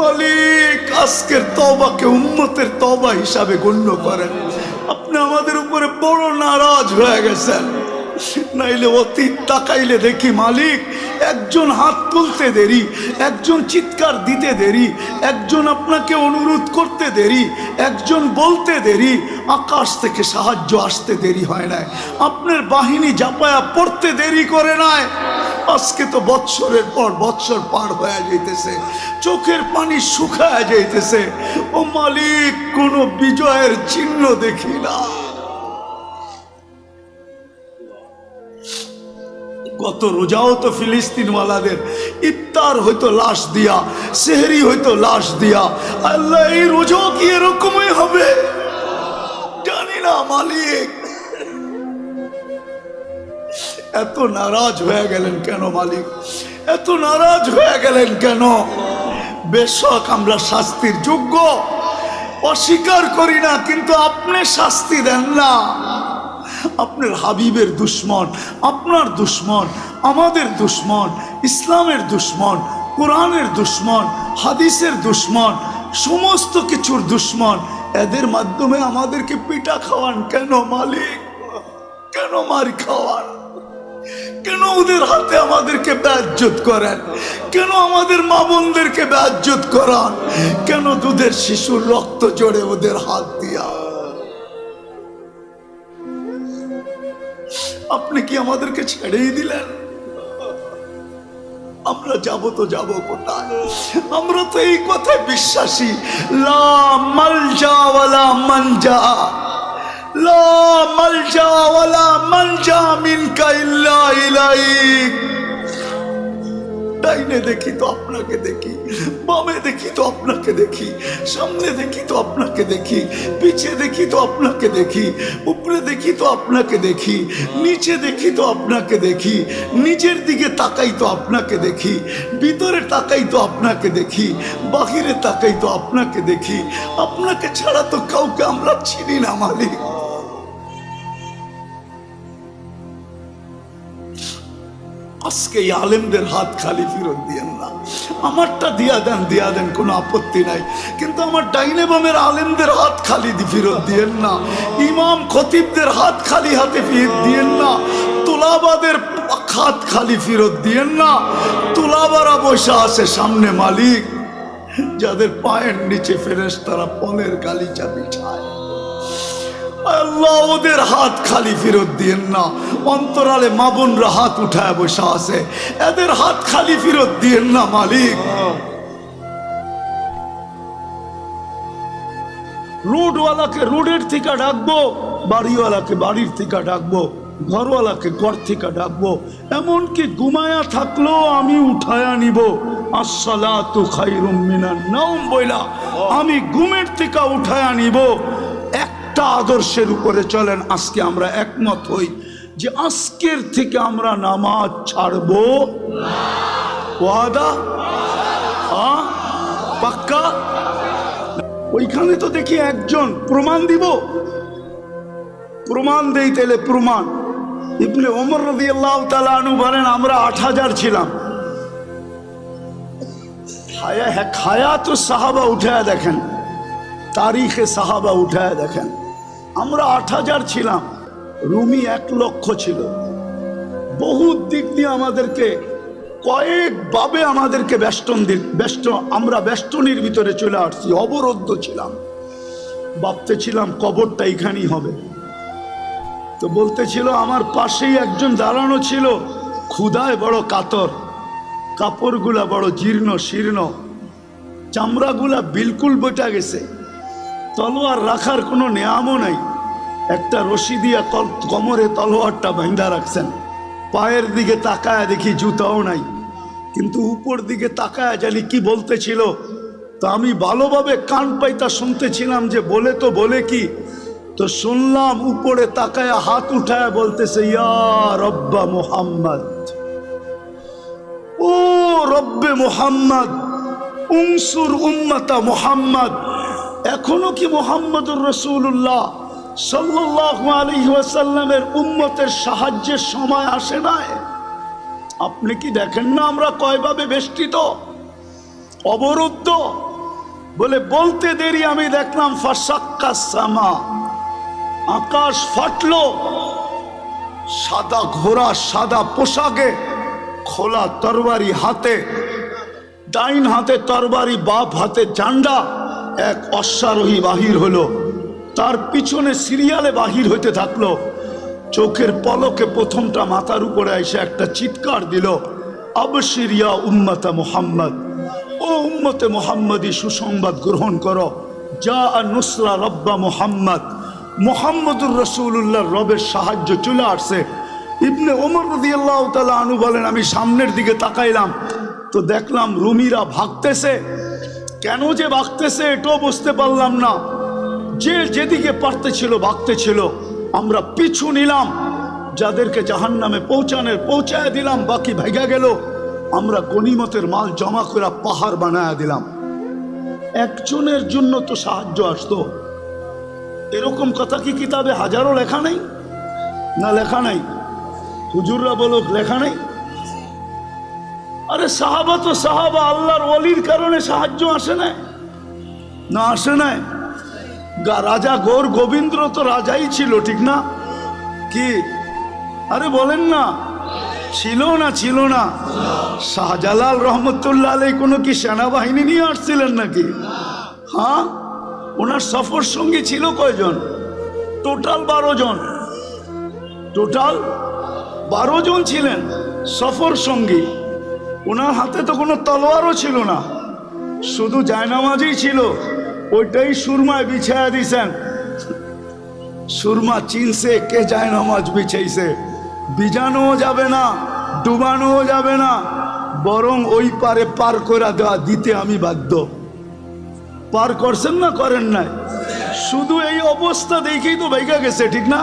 মালিক আজকের তওবাকে উম্মতের তওবা হিসাবে গণ্য করেন। আপনি আমাদের উপরে বড় নারাজ হয়ে গেছেন। নাইলে অতীত তাকাইলে দেখি মালিক, একজন হাত তুলতে দেরি, একজন চিৎকার দিতে দেরি, একজন আপনাকে অনুরোধ করতে দেরি, একজন বলতে দেরি, আকাশ থেকে সাহায্য আসতে দেরি হয় নাই, আপনার বাহিনী জাপায়া পড়তে দেরি করে নাই। আজকে তো বৎসরের পর বৎসর পার হয়ে যাইতেছে, চোখের পানি শুকায় যাইতেছে। ও মালিক, কোনো বিজয়ের চিহ্ন দেখি না। কত রোজাও তো ফিলিস্তিনওয়ালাদের ইফতার হইতো লাশ দিয়া, সেহরি হইতো লাশ দিয়া। আল্লাহ, এই রোজাও কি এরকমই হবে? জানি না মালিক। এত নারাজ হয়ে গেলেন কেন মালিক? এত নারাজ হয়ে গেলেন কেন? বেশক আমরা শাস্তির যোগ্য, অস্বীকার করি না, কিন্তু আপনি শাস্তি দেন না। আপনার হাবিবের দুশ্মন, আপনার দুশ্মন, আমাদের দুশ্মন, ইসলামের দুশ্মন, কোরআনের দুশ্মন, হাদিসের দুশ্মন, সমস্ত কিছুর দুশ্মন, এদের মাধ্যমে আমাদেরকে পিটা খাওয়ান কেন মালিক? কেন মার খাওয়ান? কেন ওদের হাতে আমাদেরকে বেইজ্জত করেন? কেন আমাদের মা বোনদেরকে বেইজ্জত করান? কেন দুধের শিশুর রক্ত জড়ে ওদের হাত দিয়া? আপনি কি আমাদেরকে ছেড়েই দিলেন? আমরা যাব তো যাব কোথায়? আমরা তো এই কথায় বিশ্বাসী, লা মালজা ওয়ালা মানজা, লা মালজা ওয়ালা মানজা মিনকা ইল্লা ইলাইক। ডাইনে দেখি তো আপনাকে দেখি, বামে দেখি তো আপনাকে দেখি, সামনে দেখি তো আপনাকে দেখি, পিছে দেখি তো আপনাকে দেখি, উপরে দেখি তো আপনাকে দেখি, নিচে দেখি তো আপনাকে দেখি, নিচের দিকে তাকাই তো আপনাকে দেখি, ভিতরে তাকাই তো আপনাকে দেখি, বাহিরে তাকাই তো আপনাকে দেখি। আপনাকে ছাড়া তো কাউকে আমরা চিনি না মালিক। আজকে এই আলেমদের হাত খালি ফেরত দিয়েন না। আমারটা দিয়া দেন, কোনো আপত্তি নাই, কিন্তু আমার ডাইনে বামের আলেমদের হাত খালি ফেরত দিয়েন না। ইমাম খতিবদের হাত খালি হাতে ফেরত দিয়েন না। তোলাবাদের হাত খালি ফেরত দিয়েন না। তোলাবারা বসে আছে সামনে মালিক, যাদের পায়ের নিচে ফেরেশতারা পলের গালিচা বিছায়। আল্লাহ, ওদের হাত খালি ফেরত দিয়েন না। অন্তরালে মা বোনরা হাত উঠায় বসে আছে, এদের হাত খালি ফেরত দিয়েন না মালিক। রোডওয়ালাকে রোডের থেকে ডাকবো, বাড়িওয়ালাকে বাড়ির থেকে ডাকবো, ঘরওয়ালাকে ঘর থেকে ডাকবো, এমনকি ঘুমায়া থাকলেও আমি উঠায়া নিব। আসসালাতু খায়রুম মিনান নাওম বইলা আমি ঘুমের থেকে উঠায়া নিব। একটা আদর্শের উপরে চলেন, আজকে আমরা একমত হই যে আজকের থেকে আমরা নামাজ ছাড়বো। ওয়াদা? পাক্কা? ওইখানে তো দেখি একজন প্রমাণ দিব, প্রমাণ দেই তাহলে প্রমাণ। ইবনে ওমর রাদিয়াল্লাহু তাআলা আনহু বলেন, আমরা 8000 ছিলাম। হায়াতুস সাহাবা উঠায় দেখেন, তারিখে সাহাবা উঠায় দেখেন, আমরা 8000 ছিলাম, রুমি 1,00,000 ছিল। বহুত দিক দিয়ে আমাদেরকে কয়েকভাবে আমাদেরকে আমরা বেষ্টনীর ভিতরে চলে আসছি, অবরুদ্ধ ছিলাম। ভাবতেছিলাম কবরটা এখানেই হবে। তো বলতেছিল, আমার পাশেই একজন দাঁড়ানো ছিল, ক্ষুধায় বড় কাতর, কাপড়গুলা বড় জীর্ণ শীর্ণ, চামড়াগুলা বিলকুল বটা গেছে, তলোয়ার রাখার কোনো নেয়ামও নাই। একটা রশি দিয়া কোমরে তলোয়ারটা বাঁধা রাখছেন। পায়ের দিকে তাকায় দেখি জুতাও নাই, কিন্তু উপর দিকে তাকায় জানি কি বলতেছিল। তো আমি ভালোভাবে কান পাইতা শুনতেছিলাম যে বলে কি। তো শুনলাম উপরে তাকায় হাত উঠায় বলতেছে, ইয়া রব্বা মুহাম্মদ, ও রব্বে মুহাম্মদ, উনসুর উম্মতা মুহাম্মদ। এখনো কি মুহাম্মদুর রাসূলুল্লাহ সাল্লাল্লাহু আলাইহি ওয়াসাল্লামের উম্মতের সাহায্যের সময় আসে নাই? আপনি কি দেখেন না আমরা কয়ভাবে বেষ্টিত? অবরুদ্ধ বলে বলতে দেরি আমি দেখলাম ফাসাক্কা সামা, আকাশ ফাটলো। সাদা ঘোড়া সাদা পোশাকে, খোলা তরবারি হাতে, ডাইন হাতে তরবারি বাপ হাতে জান্ডা, এক অশ্বারোহী বাহির হলো, তার পিছনে সিরিয়ালে বাহির হইতে থাকলো। চোখের পলকে প্রথমটা মাথার উপরে এসে একটা চিৎকার দিল, আবশির ইয়া উম্মতে মুহাম্মদ, ও উম্মতে মুহাম্মদী সুসংবাদ গ্রহণ করো, যা নুসরা রব্বা মুহাম্মদ, মুহাম্মদুর রাসূলুল্লাহর রবের সাহায্য চলে আসছে। ইবনে ওমর রাদিয়াল্লাহু তাআলা আনহু বলেন, আমি সামনের দিকে তাকাইলাম তো দেখলাম রুমিরা ভাগতেছে। কেন যে ভাগতেছে এটাও বুঝতে পারলাম না। যে যেদিকে পারতেছিল ভাগতেছিল। আমরা পিছু নিলাম, যাদেরকে জাহান্নামে পৌঁছায় দিলাম, বাকি ভাগা গেল। আমরা গনিমতের মাল জমা করে পাহাড় বানায় দিলাম। একজনের জন্য তো সাহায্য আসতো, এরকম কথা কি কিতাবে হাজারো লেখা নেই? না লেখা নাই? হুজুররা বলুক লেখা নেই? আরে সাহাবা তো সাহাবা, আল্লাহর ওলির কারণে সাহায্য আসে না? না আসে নাই? রাজা গৌর গোবিন্দ তো রাজাই ছিল, ঠিক না? কি আরে বলেন না, ছিল না? ছিল না? শাহজালাল রহমতুল্লাহ আলাই কোনো কি সেনাবাহিনী নিয়ে আসছিলেন নাকি? হ্যাঁ, ওনার সফর সঙ্গী ছিল কয়জন? টোটাল 12 জন। টোটাল 12 জন ছিলেন সফর সঙ্গী। ওনার হাতে তো কোনো তলোয়ারও ছিল না, শুধু জায়নামাজই ছিল, ওইটাই সুরমায় বিছায়া দিছেন। সুরমা চিনছে কে জায়নামাজ বিছাইছে। বিজানোও যাবে না, ডুবানোও যাবে না, বরং ওই পারে পার করে দেওয়া দিতে আমি বাধ্য। পার করছেন না করেন নাই? শুধু এই অবস্থা দেখেই তো বাইগা গেছে, ঠিক না?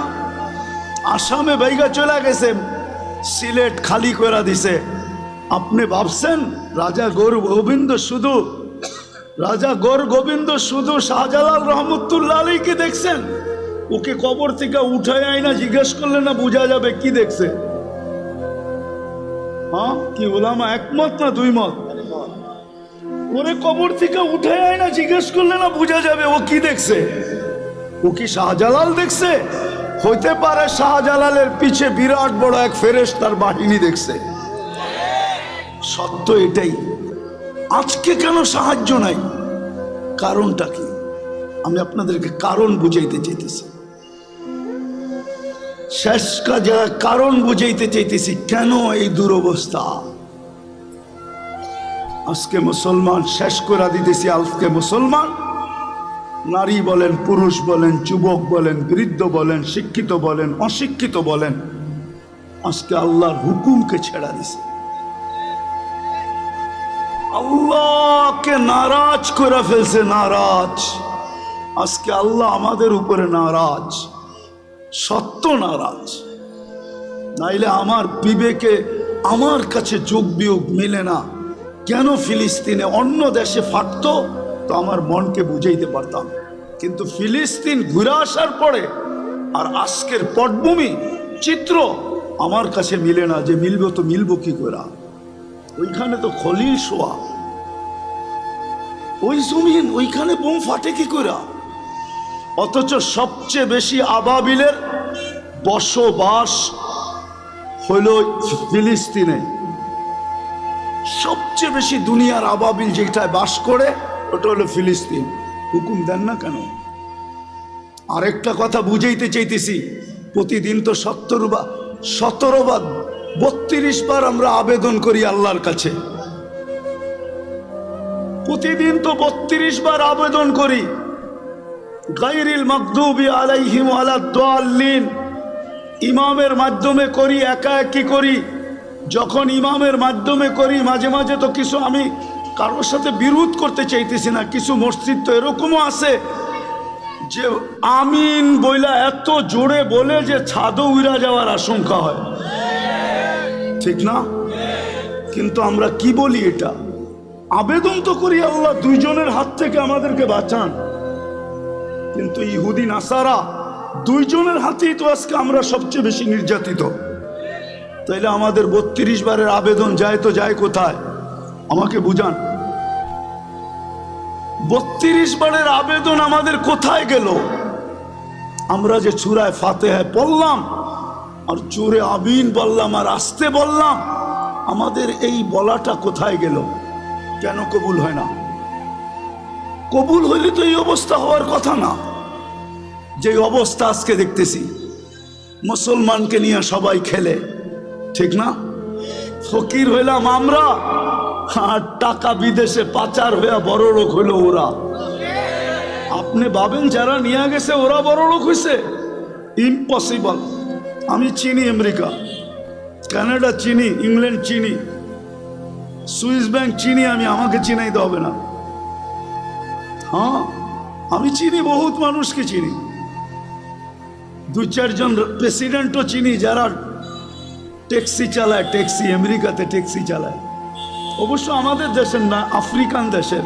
আসামে বাইগা চলে গেছে, সিলেট খালি করে দিছে। আপনি ভাবছেন রাজা গৌর গোবিন্দ শুধু শাহজালাল রহমতুল্লাহ আলাইকে দেখছেন? ওকে কবর থেকে উঠায় আইনা জিজ্ঞেস করলে না বোঝা যাবে কি দেখছে? হ্যাঁ, কি ওলামা একমত না দুই মত? ওরে কবর থেকে উঠায় আইনা জিজ্ঞেস করলে না বোঝা যাবে ও কি দেখছে? ও কি শাহজালাল দেখছে? হইতে পারে শাহজালালের পিছে বিরাট বড় এক ফেরেশতার বাহিনী দেখছে। সত্য এটাই। আজকে কেন সাহায্য নাই? কারণটা কি? আমি আপনাদেরকে কারণ বুঝাইতে চাইতেছি। শেষ কাজে কারণ বুঝাইতে চাইতেছি, কেন এই দুরবস্থা। আজকে মুসলমান শেষ করে দিতেছি। আজকে মুসলমান, নারী বলেন, পুরুষ বলেন, যুবক বলেন, বৃদ্ধ বলেন, শিক্ষিত বলেন, অশিক্ষিত বলেন, আজকে আল্লাহর হুকুমকে ছেড়া দিছে। আল্লাহকে নারাজ করে ফেলছে, নারাজ। আজকে আল্লাহ আমাদের উপরে নারাজ, সত্য নারাজ। নাইলে আমার বিবেকে আমার কাছে যোগ বিয়োগ মিলে না। কেন ফিলিস্তিনে অন্য দেশে ফাটতো তো আমার মনকে বুঝাইতে পারতাম, কিন্তু ফিলিস্তিন ঘুরে আসার পরে আর আজকের পটভূমি চিত্র আমার কাছে মিলে না। যে মিলবো তো মিলবো কি করে? ওইখানে তো খলিল শোয়া, ওই জমিন, ওইখানে বোম ফাটে কি করে? অথচ সবচেয়ে বেশি আবাবিলের বসবাস হইল ফিলিস্তিনে। সবচেয়ে বেশি দুনিয়ার আবাবিল যেটায় বাস করে ওটা হলো ফিলিস্তিন। হুকুম দেন না কেন? আরেকটা কথা বুঝাইতে চাইতেছি। প্রতিদিন তো 17 বা 32 বার আমরা আবেদন করি আল্লাহর কাছে। প্রতিদিন তো 32 বার আবেদন করি, গায়রিল মাগদুবি আলাইহিম ওয়ালাদ-দাল্লিন। ইমামের মাধ্যমে করি, একা একই করি। যখন ইমামের মাধ্যমে করি, মাঝে মাঝে তো কিছু, আমি কারোর সাথে বিরোধ করতে চাইতেছি না, কিছু মসজিদ তো এরকমও আছে যে আমিন বইলা এত জোরে বলে যে ছাদও উড়া যাওয়ার আশঙ্কা হয়, ঠিক না? কিন্তু আমরা কি বলি? এটা আবেদন তো করি, আল্লাহ দুইজনের হাত থেকে আমাদেরকে বাঁচান। কিন্তু ইহুদি নাসারা দুইজনের হাতেই তো আজকে আমরা সবচেয়ে বেশি নির্যাতিত। তাইলে আমাদের 32 বারের আবেদন যায় তো যায় কোথায়? আমাকে বুঝান। 32 বারের আবেদন আমাদের কোথায় গেল? আমরা যে সূরা ফাতিহা পড়লাম আর জোরে আমিন বললাম আর আস্তে বললাম, আমাদের এই বলাটা কোথায় গেল? কেন কবুল হয় না? কবুল হইলে তো এই অবস্থা হওয়ার কথা না। যে অবস্থা আজকে দেখতেছি, মুসলমানকে নিয়ে সবাই খেলে, ঠিক না? ফকির হইলাম আমরা, আর টাকা বিদেশে পাচার হয়ে বড় লোক হইল ওরা। আপনি ভাবেন যারা নিয়ে গেছে ওরা বড় লোক হয়েছে? ইম্পসিবল। আমি চিনি আমেরিকা, কানাডা চিনি, ইংল্যান্ড চিনি, সুইস ব্যাংক চিনি, আমি আমাকে চিনাইতে হবে না। হ্যাঁ, আমি চিনি, বহুত মানুষকে চিনি, 2-4 জন প্রেসিডেন্টও চিনি যারা ট্যাক্সি চালায়, ট্যাক্সি আমেরিকাতে ট্যাক্সি চালায়। অবশ্য আমাদের দেশের না, আফ্রিকান দেশের।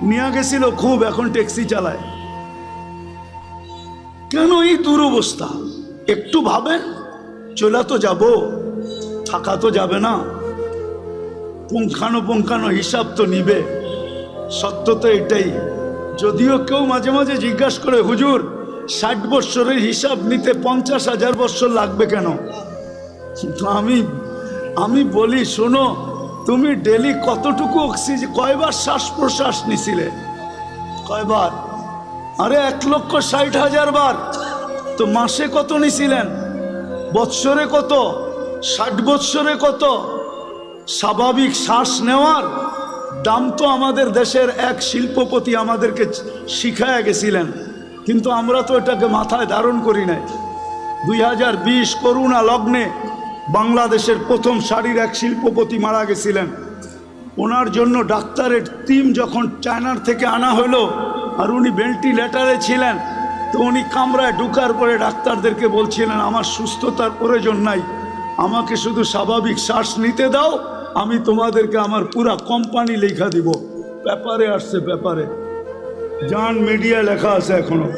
নিয়ে গেছিল খুব, এখন ট্যাক্সি চালায়। কেন এই দুরবস্থা? একটু ভাবেন, চলে তো যাব, থাকা তো যাবে না, পুঙ্খানো হিসাব তো নিবে। সত্য তো এটাই। যদিও কেউ মাঝে মাঝে জিজ্ঞাসা করে, হুজুর 60 বৎসরের হিসাব নিতে 50,000 বৎসর লাগবে কেন? আমি বলি, শোনো, তুমি ডেলি কতটুকু অক্সিজেন, কয়বার শ্বাস প্রশ্বাস নিছিলে? কয়বার? আরে 1,60,000 বার। তো মাসে কত নিছিলেন? বৎসরে কত? 60 বৎসরে কত? স্বাভাবিক শ্বাস নেওয়ার দাম তো আমাদের দেশের এক শিল্পপতি আমাদেরকে শিখায় গেছিলেন, কিন্তু আমরা তো এটাকে মাথায় ধারণ করি নাই। 2020 করোনা লগ্নে বাংলাদেশের প্রথম সারির এক শিল্পপতি মারা গেছিলেন। ওনার জন্য ডাক্তারের টিম যখন চায়নার থেকে আনা হলো, আর উনি ভেন্টিলেটারে ছিলেন, তো উনি কামরায় ঢুকার পরে ডাক্তারদেরকে বলছিলেন, আমার সুস্থতার প্রয়োজন নাই, আমাকে শুধু স্বাভাবিক শ্বাস নিতে দাও, আমি তোমাদেরকে আমার পুরা কোম্পানি লেখা দিব। পেপারে আসছে, পেপারে জান মিডিয়া লেখা আছে এখনো,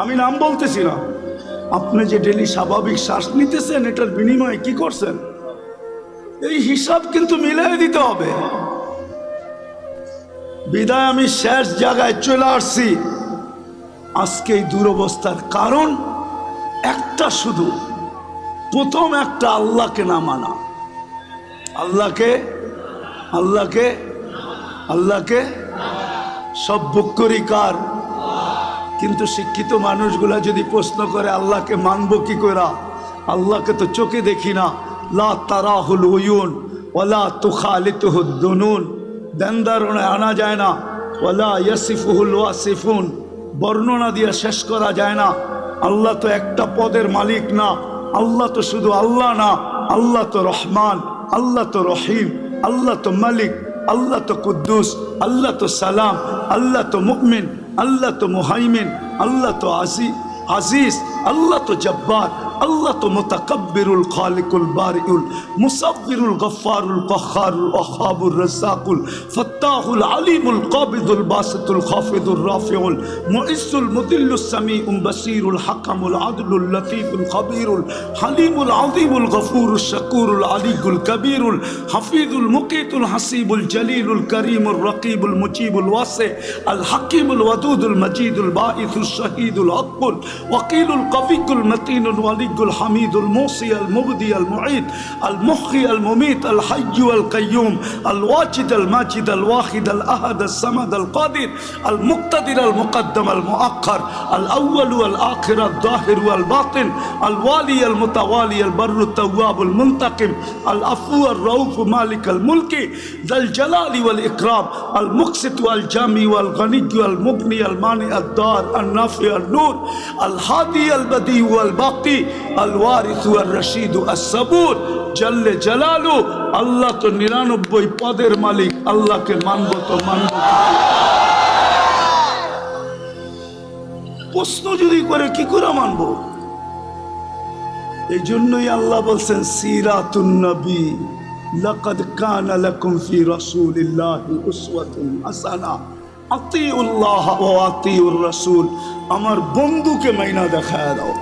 আমি নাম বলতেছি না। আপনি যে ডেলি স্বাভাবিক শ্বাস নিতেছেন, এটার বিনিময়ে কি করছেন? এই হিসাব কিন্তু মিলাই দিতে হবে। বিদায় আমি শেষ জায়গায় চলে আসছি। আজকে এই দুরবস্থার কারণ একটা, শুধু প্রথম একটা, আল্লাহকে না মানা। আল্লাহকে সব বুক করি কার? কিন্তু শিক্ষিত মানুষগুলা যদি প্রশ্ন করে আল্লাহকে মানবো কি করে, আল্লাহকে তো চোখে দেখি না, লা তারাহুল উয়ুন ওয়ালা তুখালিতুহুদ দুনুন, দেনদারণে আনা যায় না, ওয়ালা ইয়াসিফুহুল ওয়াসিফুন, বর্ণনা দিয়ে শেষ করা যায় না। আল্লাহ তো একটা পদের মালিক না, আল্লাহ তো শুধু আল্লাহ না, আল্লাহ তো রহমান, আল্লাহ তো রহিম, আল্লাহ তো মালিক, আল্লাহ তো কুদ্দুস, আল্লাহ তো সালাম, আল্লাহ তো মুমিন, আল্লাহ তো মুহাইমিন, আল্লাহ তো আজিজ, আল্লাহ তো জব্বার, আল্লাহ তো মুতাকাব্বিরুল খালিকুল বারিউল মুসাব্বিরুল গফফারুল কহ্হারুল ওয়াহ্হাবুর রাজ্জাকুল ফাত্তাহুল আলিমুল কাবিদুল বাসিতুল খাফিদুর রাফিউল মুইজ্জুল মুদিল্লুস সামিউল বাসিরুল হাকামুল আদলুল লতীফুল খবীরুল হালিমুল আযীমুল গফুরুশ শাকুরুল আলিয়ুল কবীরুল হাফিজুল মুকিতুল হাসিবুল জলিলুল করিমুর রকিবুল মুজিবুল ওয়াসি আল হাকিমুল ওয়াদুদুল মজিদুল বাঈসুশ শাহীদুল আকবুল ওয়াকিলুল কবিকুল মতিনুল ওয়ালিয়ুল হামিদুল মুসি আল মুবদি আল মুঈদ আল মুহয়ি আল মুমীত আল হাইয়্যু আল কাইয়্যুম আল ওয়াজিদ আল মাজিদ আল ওয়াহিদ আল আহাদ আল সামাদ আল কাদির আল মুক্তাদির আল মুকদ্দম আল মুআক্খার আল আউয়াল ওয়াল আখির আল যাহির ওয়াল বাতিন আল ওয়ালি আল মুতাওয়ালি আল বাররু তাওয়াব আল মুনতাকিম আল আফু আর রাউফ মালিক আল মুলকি যাল জালালি ওয়াল ইকরাম আল মুকসিত ওয়াল জামি ওয়াল গনি ওয়াল মুগনি আল মানি আল দার আল নাফি আল নূর আল হাদি আল বদি ওয়াল বাকি আল ওয়ারিস ওয়াল রশিদ আস সাবুর জল্লে জালালু। আল্লাহ তো 99 পদের মালিক, আল্লাহকে মানবো তো মানবো। প্রশ্ন যদি করে কি করে মানবো? এই জন্যই আল্লাহ বলছেন সিরাতুন নবী লাকাদ কানা লাকুম ফি রাসূলিল্লাহি উসওয়াতুন হাসানাহ আতিউল্লাহ ওয়া আতিউর রাসূল। আমার বন্ধুকে মাইনা দেখায় দাও।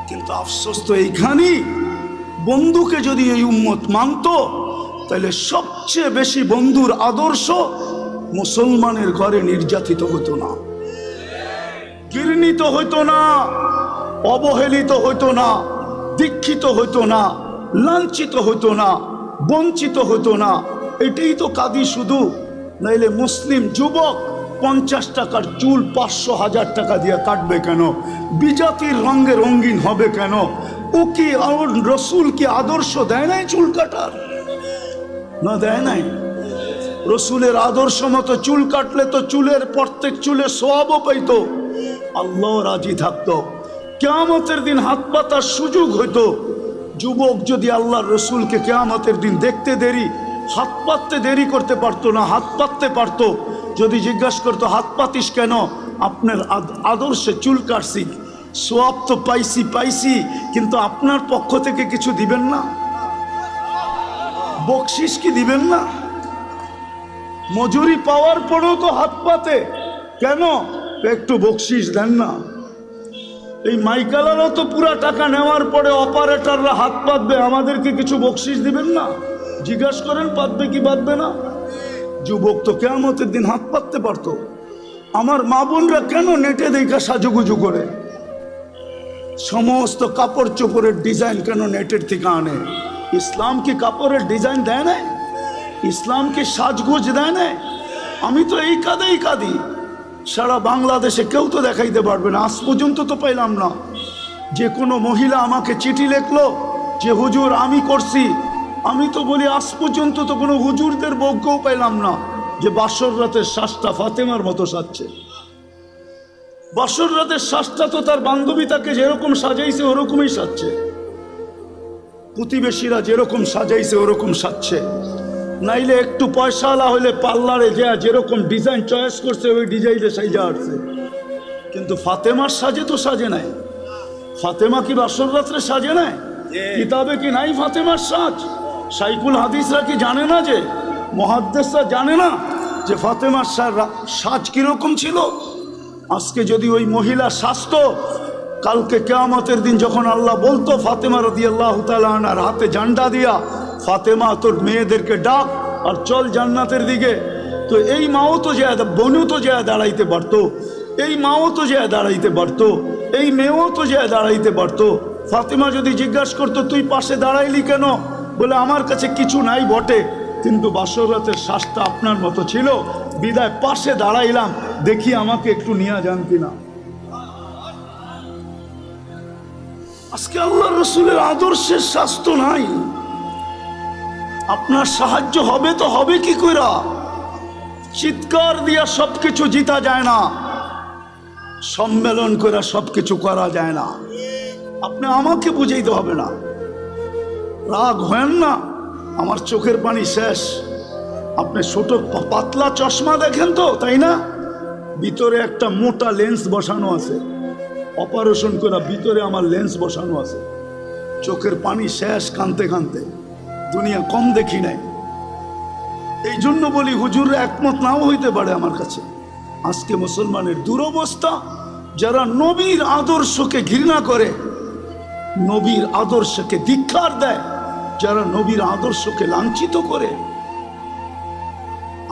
কিন্তু আফসোস তো এইখানেই, বন্ধুকে যদি এই উম্মত মানত, তাহলে সবচেয়ে বেশি বন্ধুর আদর্শ মুসলমানের ঘরে নির্যাতিত হতো না, ঘৃণিত হতো না, অবহেলিত হতো না, দীক্ষিত হতো না, লাঞ্ছিত হতো না, বঞ্চিত হতো না। এটাই তো কাঁদি শুধু। নাইলে মুসলিম যুবক 50 টাকার চুল 500-1000 টাকা দিয়ে কাটবে কেন? বিজাতির রঙে রঙিন হবে কেন? ও কি রসুল কি আদর্শ দেয় নাই চুল কাটার? না, দেয় নাই। রসুলের আদর্শ মতো চুল কাটলে তো চুলের প্রত্যেক চুলে সওয়াবও পাইতো, আল্লাহ রাজি থাকতো, কিয়ামতের দিন হাত পাতার সুযোগ হইতো। যুবক যদি আল্লাহর রসুলকে কিয়ামতের দিন দেখতে দেরি, হাত পাততে দেরি করতে পারতো না, হাত পাততে পারতো। যদি জিজ্ঞাসা করতো হাত পাতিস কেন? আপনার আদর্শে চুল কাটছি, সওয়াব তো পাইছি, কিন্তু আপনার পক্ষ থেকে কিছু দিবেন না? বকশিস কি দিবেন না? মজুরি পাওয়ার পরেও তো হাত পাতে কেন? একটু বকশিস দেন না। এই মাইকালারও তো পুরা টাকা নেওয়ার পরে অপারেটররা হাত পাতবে, আমাদেরকে কিছু বকশিস দিবেন না? জিজ্ঞাসা করেন পাতবে কি পাতবে না? যুবক তো কিয়ামতের দিন হাত পাততে পারতো। আমার মা বোনরা কেন নেটে দেখা সাজুগুজু করে? সমস্ত কাপড় চোপড়ের ডিজাইন কেন নেটের থেকে আনে? ইসলাম কি কাপড়ের ডিজাইন দেয় না? ইসলাম কি সাজগোজ দেয় না? আমি তো এই কাঁদি, সারা বাংলাদেশে কেউ তো দেখাইতে পারবে না। আজ পর্যন্ত তো পাইলাম না যে কোনো মহিলা আমাকে চিঠি লিখলো যে হুজুর আমি করছি। আমি তো বলি আজ পর্যন্ত তো কোনো হুজুরদের বউকেও পাইলাম না যে বাসর রাতের শ্বাসটা ফাতেমার মতো সাজছে। বাসর রাতের শ্বাসটা তো তার বান্ধবী তাকে যেরকম সাজাইছে ওরকমই সাজছে, প্রতিবেশীরা যেরকম সাজাইছে ওরকম সাজছে। নাইলে একটু পয়সাওয়ালা হইলে পার্লারে যা যেরকম ডিজাইন চয়েস করছে ওই ডিজাইনে সাইজা আসছে। কিন্তু ফাতেমার সাজে তো সাজে নাই। ফাতেমা কি বাসর রাত্রে সাজে নাই? কিতাবে কি নাই ফাতেমার সাজ? শাইখুল হাদিসরা কি জানে না, যে মুহাদ্দিসরা জানে না যে ফাতেমার সাজ কিরকম ছিল? আজকে যদি ওই মহিলা সাজতো, কালকে কিয়ামতের দিন যখন আল্লাহ বলতো ফাতেমা রাদিয়াল্লাহু তাআলা আনহার হাতে ঝান্ডা দিয়া, ফাতেমা তোর মেয়েদেরকে ডাক আর চল জান্নাতের দিকে, তো এই মাও তো যায়, বোনও তো যায় দাঁড়াইতে পারতো, এই মাও তো যায় দাঁড়াইতে পারতো, এই মেয়েও তো যায় দাঁড়াইতে পারতো। ফাতেমা যদি জিজ্ঞাসা করতো তুই পাশে দাঁড়াইলি কেন? বলে আমার কাছে কিছু নাই বটে, কিন্তু বাসর রাতের শ্বাসটা আপনার মতো ছিল, বিদায় পাশে দাঁড়াইলাম, দেখি আমাকে একটু নিয়ে যান কিনা। আজকে আল্লাহ রসুলের আদর্শের স্বাস্থ্য নাই। আপনার সাহায্য হবে তো হবে কি কইরা? চিৎকার দিয়া সবকিছু জিতা যায় না, সম্মেলন করে সবকিছু করা যায় না। আপনি আমাকে বুঝাইতে হবে না, রাগ হেন না, আমার চোখের পানি শেষ। আপনি ছোট পাতলা চশমা দেখেন তো, তাই না? ভিতরে একটা মোটা লেন্স বসানো আছে, অপারেশন করে ভিতরে আমার লেন্স বসানো আছে। চোখের পানি শেষ কানতে কানতে, দুনিয়া কম দেখি নাই। এই জন্য বলি হুজুররা একমত নাও হইতে পারে আমার কাছে। আজকে মুসলমানের দুরবস্থা, যারা নবীর আদর্শকে ঘৃণা করে, নবীর আদর্শকে ধিক্কার দেয়, যারা নবীর আদর্শকে লাঞ্ছিত করে।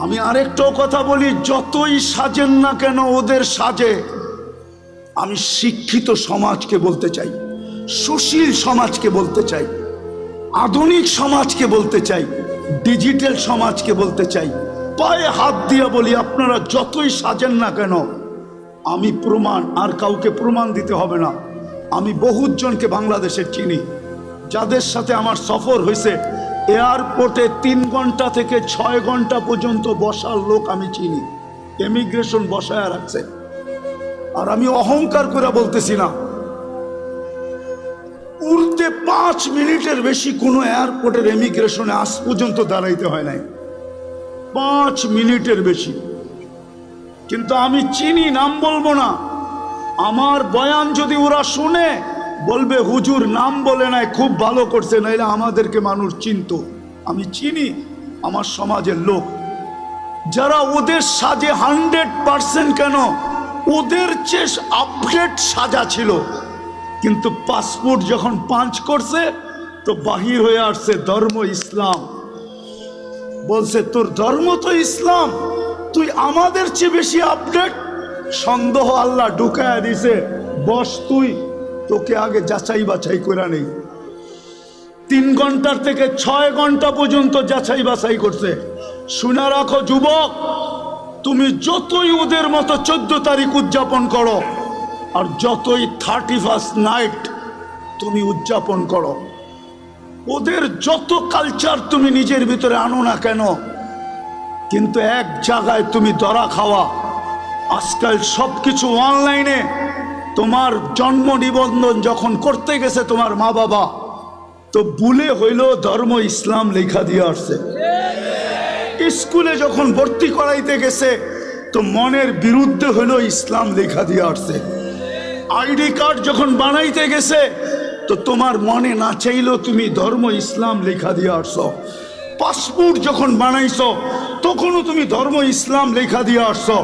আমি আরেকটাও কথা বলি, যতই সাজেন না কেন ওদের সাজে, আমি শিক্ষিত সমাজকে বলতে চাই, সুশীল সমাজকে বলতে চাই, আধুনিক সমাজকে বলতে চাই, ডিজিটাল সমাজকে বলতে চাই, পায়ে হাত দিয়ে বলি আপনারা যতই সাজেন না কেন, আমি প্রমাণ, আর কাউকে প্রমাণ দিতে হবে না, আমি বহুত জনকে বাংলাদেশের চিনি, যাদের সাথে আমার সফর হয়েছে। এয়ারপোর্টে 3 ঘন্টা থেকে 6 ঘন্টা পর্যন্ত বসার লোক আমি চিনি, ইমিগ্রেশন বসায় রাখছে। আর আমি অহংকার করে বলতেছি না, উড়তে 5 মিনিটের বেশি কোনো এয়ারপোর্টের ইমিগ্রেশনে আজ পর্যন্ত দাঁড়াইতে হয় নাই, 5 মিনিটের বেশি। কিন্তু আমি চিনি, নাম বলবো না। আমার বয়ান যদি ওরা শুনে বলবে হুজুর নাম বলে নাই, খুব ভালো করছে, নাইলে আমাদেরকে মানুষ চিনত। আমি চিনি আমার সমাজের লোক, যারা ওদের সাজে 100% কেন, ওদের চেয়ে আপডেট সাজা ছিল, কিন্তু পাসপোর্ট যখন পাঞ্চ করছে তো বাহির হয়ে আসছে ধর্ম ইসলাম। বলছে তোর ধর্ম তো ইসলাম, তুই আমাদের চেয়ে বেশি আপডেট। সন্দেহ আল্লাহ ঢুকায়া দিছে, বস তুই, তোকে আগে যাচাই বাছাই করে নেই। 3 ঘন্টার থেকে 6 ঘন্টা পর্যন্ত যাচাই বাছাই করছে। শুনে রাখো যুবক, তুমি যতই ওদের মতো 14 তারিখ উদযাপন করো আর যতই 31st নাইট তুমি উদযাপন করো, ওদের যত কালচার তুমি নিজের ভিতরে আনো না কেন, কিন্তু এক জায়গায় তুমি ধরা খাওয়া। আজকাল সবকিছু অনলাইনে। তোমার জন্ম নিবন্ধন যখন করতে গেছে তোমার মা বাবা, তো ভুলে হইল ধর্ম ইসলাম লেখা দিয়ে আসছে। স্কুলে যখন ভর্তি করাইতে গেছে, তো মনের বিরুদ্ধে হইলো ইসলাম লেখা দিয়ে আসছে। আইডি কার্ড যখন বানাইতে গেছে, তো তোমার মনে না চাইলো তুমি ধর্ম ইসলাম লেখা দিয়ে আসছো। পাসপোর্ট যখন বানাইছো, তখনও তুমি ধর্ম ইসলাম লেখা দিয়ে আসছো।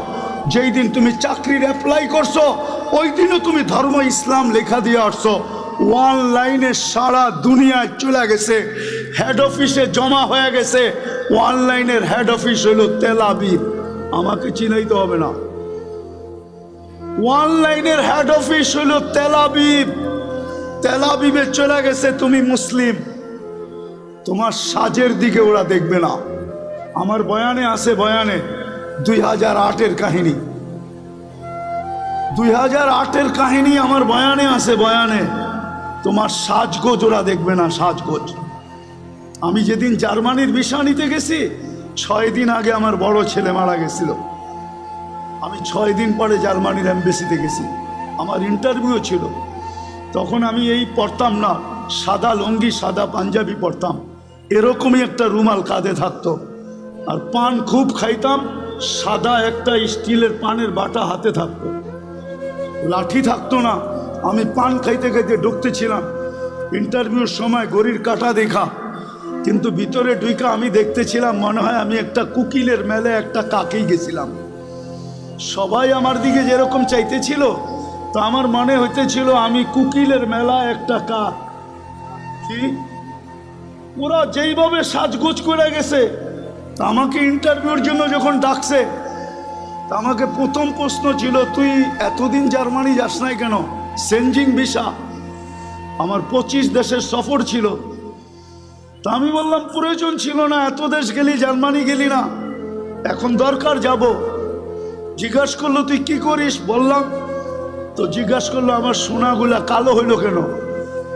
যেই দিন তুমি চাকরির অ্যাপ্লাই করছো, ওই দিনও তুমি ধর্ম ইসলাম লেখা দিয়ে আসছো। অনলাইনে সারা দুনিয়ায় চলে গেছে, হেড অফিসে জমা হয়ে গেছে। অনলাইনের হেড অফিস হলো তেল আবিব, আমাকে চিনাইতে হবে না। অনলাইনের হেড অফিস হলো তেল আবিব। তেল আবিবে চলে গেছে তুমি মুসলিম, তোমার সাজের দিকে ওরা দেখবে না। আমার বয়ানে আছে, বয়ানে 2008-এর কাহিনী, 2008-এর কাহিনী আমার বয়ানে আছে। বয়ানে তোমার সাজগোজ ওরা দেখবে না, সাজগোজ। আমি যেদিন জার্মানির ভিসা নিতে গেছি, 6 দিন আগে আমার বড় ছেলে মারা গেছিল। আমি 6 দিন পরে জার্মানির এম্বাসিতে গেছি, আমার ইন্টারভিউ ছিল। তখন আমি এই পরতাম না, সাদা লুঙ্গি সাদা পাঞ্জাবি পরতাম, এরকমই একটা রুমাল কাঁধে থাকতো। আর পান খুব খাইতাম, সাদা একটা স্টিলের পানের বাটা হাতে থাকতো, লাঠি থাকতো না। আমি পান খাইতে খাইতে ঢুকতেছিলাম। ইন্টারভিউর সময় ঘড়ির কাঁটা দেখা, কিন্তু ভিতরে ঢুইকা আমি দেখতেছিলাম মনে হয় আমি একটা কুকিলের মেলে একটা কাকেই গেছিলাম। সবাই আমার দিকে যেরকম চাইতেছিল, তো আমার মনে হইতেছিল আমি কুকিলের মেলা একটা কাক। কি ওরা যেইভাবে সাজগোজ করে গেছে, তা আমাকে ইন্টারভিউর জন্য যখন ডাকছে, তা আমাকে প্রথম প্রশ্ন ছিল, তুই এতদিন জার্মানি যাস নাই কেন? সেনজিং ভিসা, আমার 25 দেশের সফর ছিল। তা আমি বললাম প্রয়োজন ছিল না, এত দেশ গেলি, জার্মানি গেলি না, এখন দরকার যাব। জিজ্ঞাসা করলো তুই কি করিস? বললাম। তো জিজ্ঞাসা করলো আমার সোনাগুলা কালো হইলো কেন?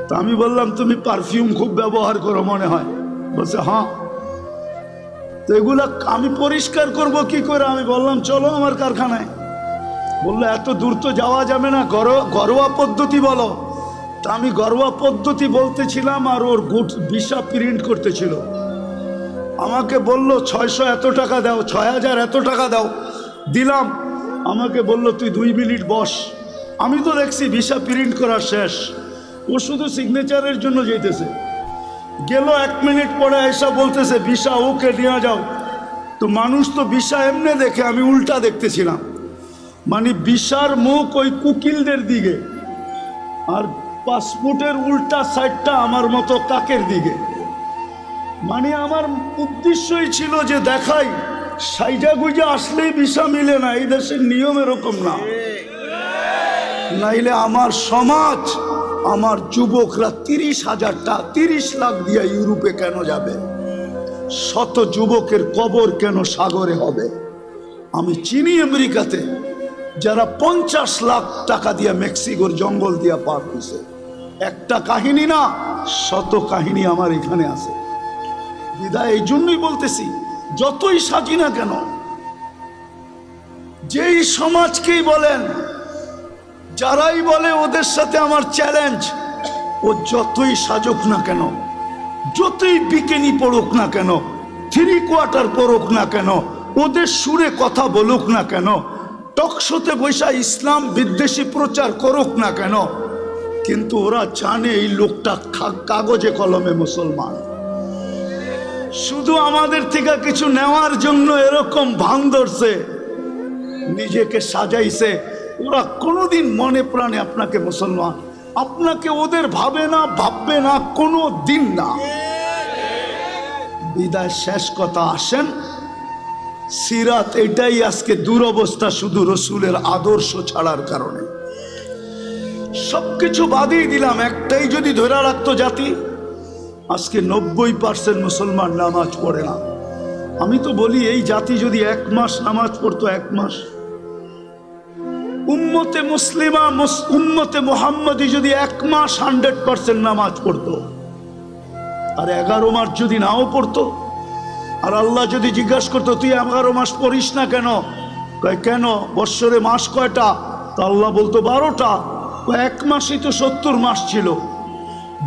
তা আমি বললাম তুমি পারফিউম খুব ব্যবহার করো মনে হয়। বলছে হ্যাঁ। তো এগুলা আমি পরিষ্কার করব কি করে? আমি বললাম চলো আমার কারখানায়। বললো এত দূর তো যাওয়া যাবে না, ঘরোয়া পদ্ধতি বলো। তা আমি ঘরোয়া পদ্ধতি বলতেছিলাম, আর ওর ভিসা প্রিন্ট করতেছিল। আমাকে বলল 600 এত টাকা দাও, 6000 এত টাকা দাও। দিলাম। আমাকে বলল তুই 2 মিনিট বস। আমি তো দেখছি ভিসা প্রিন্ট করা শেষ, ও শুধু সিগনেচারের জন্য যেতেছে। গেল 1 মিনিট পরে এসা বলতেছে ভিসা ওকে নিয়ে যাও। তো মানুষ তো ভিসা এমনি দেখে, আমি উল্টা দেখতেছিলাম। মানে ভিসার মুখ ওই কুকিলদের দিকে, আর পাসপোর্টের উল্টা সাইডটা আমার মতো কাকের দিকে। মানে আমার উদ্দেশ্যই ছিল যে দেখাই সাইজা গুজা আসলেই ভিসা মিলে না, এই দেশের নিয়ম এরকম না। নাইলে আমার সমাজ, আমার যুবকরা 30 লাখ দিয়ে ইউরোপে কেন যাবে? শত যুবকের কবর কেন সাগরে হবে? আমি চিনি আমেরিকাতে যারা 50 লাখ টাকা দিয়ে মেক্সিকোর জঙ্গল দিয়ে পার হয়েছে। একটা কাহিনী না, শত কাহিনী আমার এখানে আছে। বিদায় এই জন্যই বলতেছি, যতই সাজি না কেন, যেই সমাজকেই বলেন, যারাই বলে ওদের সাথে আমার চ্যালেঞ্জ, ও যতই সাজুক না কেন, যতই বিকেনি পড়ুক না কেন, 3 কোয়ার্টার পড়ুক না কেন, ওদের সুরে কথা বলুক না কেন, টকশোতে বৈশা ইসলাম বিদ্বেষী প্রচার করুক না কেন, কিন্তু ওরা জানে এই লোকটা কাগজে কলমে মুসলমান। শুধু আমাদের থেকে কিছু নেওয়ার জন্য এরকম ভান ধরছে, নিজেকে সাজাইছে। ওরা কোনোদিন মনে প্রাণে আপনাকে মুসলমান, আপনাকে ওদের ভাববে না কোনো দিন না। বিদায় শেষ কথা, আসেন সিরাত এটাই আজকে দুরবস্থা, শুধু রসুলের আদর্শ ছাড়ার কারণে। সবকিছু বাদই দিলাম, একটাই যদি ধরে রাখতো জাতি, আজকে 90% মুসলমান নামাজ পড়ে না। আমি তো বলি এই জাতি যদি 1 মাস নামাজ পড়তো, 1 মাস, উম্মতে মুসলিমা উম্মতে মুহাম্মদী যদি 1 মাস 100% নামাজ পড়তো, আর 11 মাস যদি নাও পড়তো, আর আল্লাহ যদি জিজ্ঞাসা করতো তুই 11 মাস পড়িস না কেন, কয় কেন, বৎসরে মাস কয়টা, তো আল্লাহ বলতো 12টা। 1 মাসই তো 70 মাস ছিল,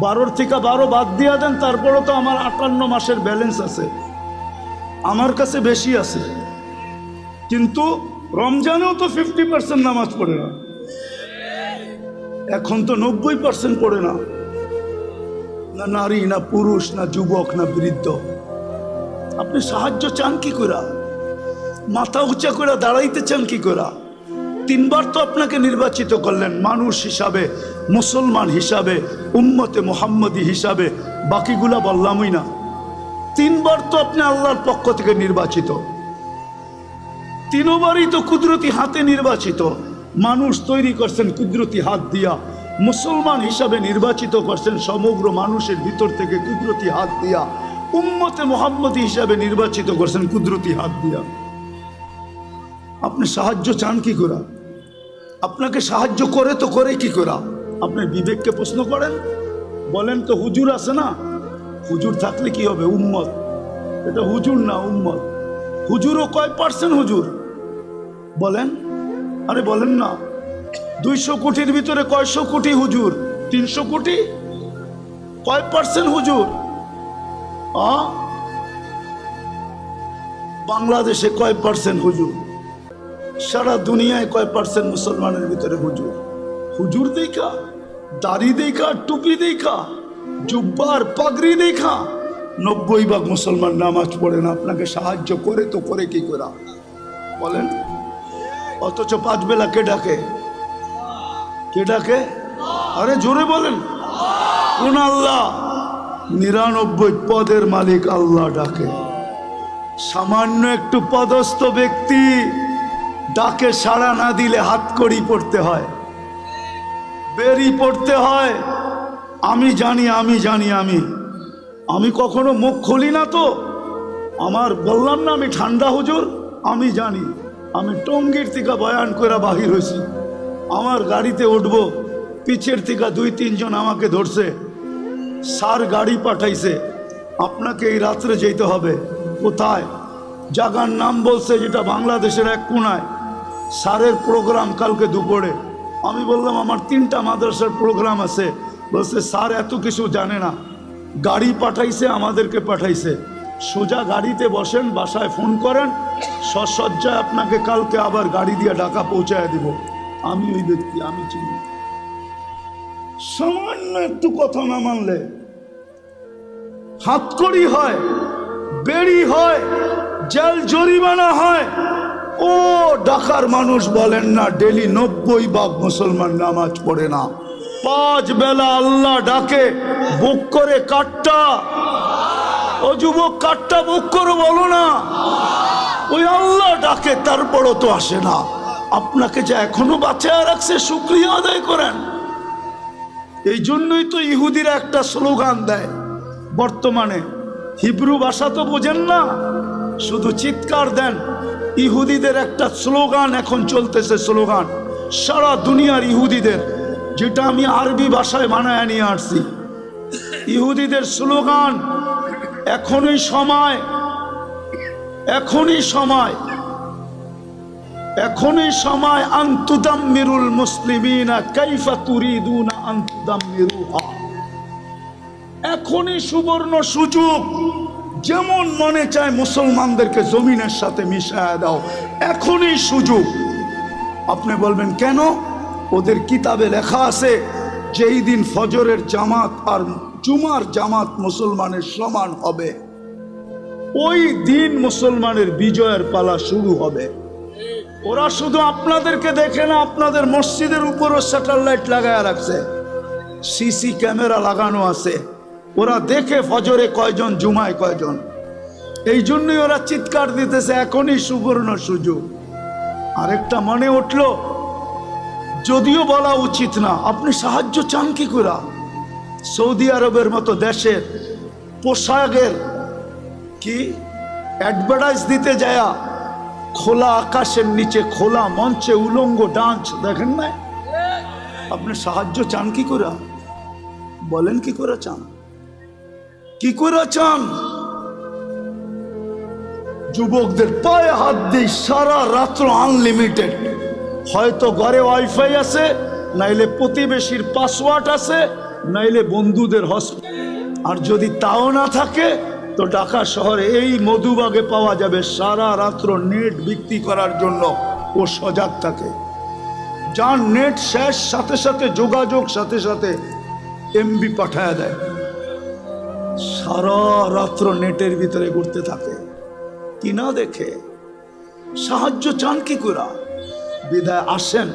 12 থেকে 12 বাদ দিয়া দেন, তারপরও তো আমার 58 মাসের ব্যালেন্স আছে, আমার কাছে বেশি আছে। কিন্তু রমজানেও তো 50% নামাজ পড়ে না, এখন তো 90% পড়ে না, না নারী, না পুরুষ, না যুবক, না বৃদ্ধ। আপনি সাহায্য চান কি করে? মাথা উঁচা করে দাঁড়াইতে চান কি করে? 3 বার তো আপনাকে নির্বাচিত করলেন মানুষ হিসাবে, মুসলমান হিসাবে, উম্মতে মুহাম্মদী হিসাবে, বাকিগুলা বললামই না। 3 বার তো আপনি আল্লাহর পক্ষ থেকে নির্বাচিত, 3 বারই তো কুদরতি হাতে নির্বাচিত। মানুষ তৈরি করছেন কুদরতি হাত দিয়া, মুসলমান হিসাবে নির্বাচিত করছেন সমগ্র মানুষের ভিতর থেকে কুদরতি হাত দিয়া, উম্মতে মুহাম্মদী হিসাবে নির্বাচিত করছেন কুদরতি হাত দিয়া। আপনি সাহায্য চান কি করে? আপনাকে সাহায্য করে তো করে কি করে? আপনি বিবেককে প্রশ্ন করেন, বলেন তো হুজুর আছে না, হুজুর থাকলে কি হবে? উম্মত, এটা হুজুর না উম্মত। হুজুরও কয় পার্সেন্ট হুজুর বলেন? আরে বলেন না, 200 কোটির ভিতরে কয়শো কোটি হুজুর? 300 কোটি? কয় পার্সেন্ট হুজুর? বাংলাদেশে কয় পার্সেন্ট হুজুর? সারা দুনিয়ায় কয় পার্সেন্ট মুসলমানের ভিতরে হুজুর? হুজুর দেখা, দাড়ি দেখা, টুপি দেখা, জুব্বার পাগড়ি দেখা 90% মুসলমান নামাজ পড়ে না। আপনাকে সাহায্য করে তো করে কি করে বলেন? অথচ 5 বেলা কে ডাকে? কে ডাকে? আরে জোরে বলেন, কোন আল্লাহ? 99 পদের মালিক আল্লাহ ডাকে। সামান্য একটু পদস্থ ব্যক্তি ডাকে সাড়া না দিলে হাতকড়ি পড়তে হয়, বেরি পড়তে হয়। আমি জানি, আমি জানি, আমি কখনো মুখ খুলি না তো। আমার বললাম না আমি ঠান্ডা হুজুর, আমি জানি। আমি টঙ্গীর থেকে বয়ান করে বাহির হয়েছি, আমার গাড়িতে উঠবো, পিছের থেকে 2-3 জন আমাকে ধরছে, স্যার গাড়ি পাঠাইছে, আপনাকে এই রাত্রে যেতে হবে। কোথায়? জায়গার নাম বলছে যেটা বাংলাদেশের এক কোনায়। স্যারের প্রোগ্রাম কালকে দুপুরে। আমি বললাম আমার 3টা মাদ্রাসার প্রোগ্রাম আছে। বলছে স্যার এত কিছু জানে না, গাড়ি পাঠাইছে, আমাদেরকে পাঠাইছে, সোজা গাড়িতে বসেন, বাসায় ফোন করেন, সসজ্জায় আপনাকে কালকে আবার গাড়ি দিয়ে ঢাকা পৌঁছায় দিব। আমি ওই ব্যক্তি, আমি চিনি। সামান্য একটু কথা না মানলে হাতকড়ি হয়, বেড়ি হয়, জেল জরিমানা হয়। ও ঢাকার মানুষ বলেন না ডেলি 90% মুসলমান নামাজ পড়ে না। 5 বেলা আল্লাহ ডাকে, বুক করে কাটটা। ও যুবক, কাটটা বুক করে বলো না, ওই আল্লাহ ডাকে, তারপরও তো আসে না। আপনাকে যে এখনো বাঁচায় রাখছে, শুকরিয়া আদায় করেন। এই জন্যই তো ইহুদিরা একটা স্লোগান দেয় বর্তমানে। হিব্রু ভাষা তো বোঝেন না, শুধু চিৎকার দেন। ইহুদিদের একটা স্লোগান এখন চলতেছে, স্লোগান সারা দুনিয়ার ইহুদিদের, যেটা আমি আরবি ভাষায় বানায় নিয়ে আসছি। ইহুদিদের স্লোগান, এখনই সময়, এখনই সময়, এখনই সময়, আনতুদাম্মিরুল মুসলিমিনা কাইফা তুরিদুনা আনতুদাম্মিরুহা। এখনই সুবর্ণ সুযোগ, যেমন মনে চায় মুসলমানদেরকে জমিনের সাথে মিশায় দাও, এখনই সুযোগ। আপনি বলবেন কেন? ওদের কিতাবে লেখা আছে যেই দিন ফজরের জামাত আর জুমার জামাত মুসলমানের সমান হবে, ওই দিন মুসলমানের বিজয়ের পালা শুরু হবে। ওরা শুধু আপনাদেরকে দেখে না, আপনাদের মসজিদের উপরও স্যাটেলাইট লাগায় রাখছে, সিসি ক্যামেরা লাগানো আছে। ওরা দেখে ফজরে কয়জন, জুমায় কয়জন। এই জন্যই ওরা চিৎকার দিতেছে এখনই সুবর্ণ সুযোগ। আরেকটা মনে উঠল, যদিও বলা উচিত না, আপনি সাহায্য চান কি করে? সৌদি আরবের মতো দেশের পোশাকের কি অ্যাডভার্টাইজ দিতে যায়, খোলা আকাশের নিচে খোলা মঞ্চে উলঙ্গ ডান্স দেখেন না? আপনি সাহায্য চান কি করে? বলেন কি করে চান? কি করে চান? যুবকদের পায়ে হাত দিই, সারা রাত্র আনলিমিটেড। হয়তো ঘরে ওয়াইফাই আছে, নাইলে প্রতিবেশীর পাসওয়ার্ড আছে, নাইলে বন্ধুদের হসপিটাল। আর যদি তাও না থাকে তো ঢাকা শহরে এই মধুবাগে পাওয়া যাবে সারা রাত্র নেট বিক্রি করার জন্য। ও সজাগ থাকে, যার নেট শেষ সাথে সাথে যোগাযোগ সাথে সাথে এমবি পাঠায় দেয়, সারা রাত্র নেটের ভিতরে ঘুরতে থাকে। কি না দেখে সাহায্য চান কি করে? বিদায় আসেন